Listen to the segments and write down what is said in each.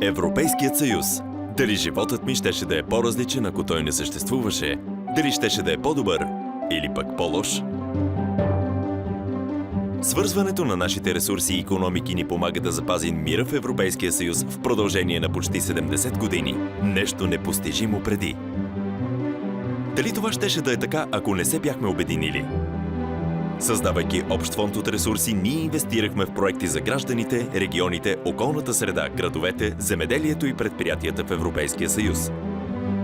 Европейският съюз. Дали животът ми щеше да е по-различен, ако той не съществуваше? Дали щеше да е по-добър или пък по-лош? Свързването на нашите ресурси и икономики ни помага да запазим мира в Европейския съюз в продължение на почти 70 години. Нещо непостижимо преди. Дали това щеше да е така, ако не се бяхме обединили? Създавайки общ фонд от ресурси, ние инвестирахме в проекти за гражданите, регионите, околната среда, градовете, земеделието и предприятията в Европейския съюз.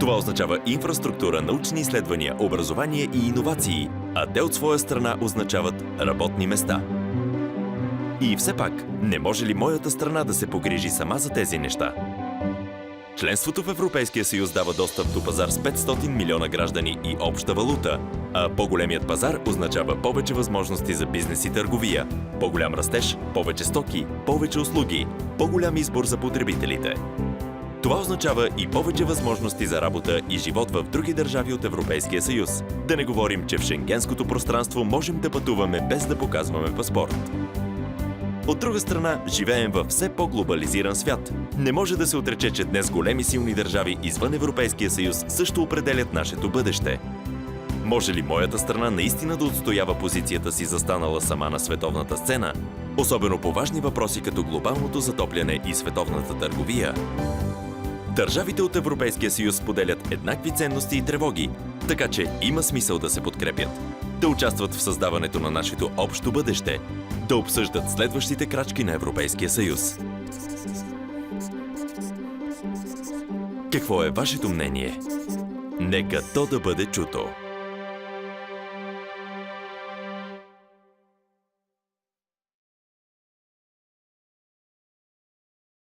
Това означава инфраструктура, научни изследвания, образование и иновации, а те от своя страна означават работни места. И все пак, не може ли моята страна да се погрижи сама за тези неща? Членството в Европейския съюз дава достъп до пазар с 500 милиона граждани и обща валута, а по-големият пазар означава повече възможности за бизнес и търговия, по-голям растеж, повече стоки, повече услуги, по-голям избор за потребителите. Това означава и повече възможности за работа и живот в други държави от Европейския съюз. Да не говорим, че в шенгенското пространство можем да пътуваме без да показваме паспорт. От друга страна, живеем във все по-глобализиран свят. Не може да се отрече, че днес големи силни държави извън Европейския съюз също определят нашето бъдеще. Може ли моята страна наистина да отстоява позицията си застанала сама на световната сцена? Особено по важни въпроси като глобалното затопляне и световната търговия. Държавите от Европейския съюз споделят еднакви ценности и тревоги, така че има смисъл да се подкрепят, да участват в създаването на нашето общо бъдеще, да обсъждат следващите крачки на Европейския съюз. Какво е вашето мнение? Нека то да бъде чуто.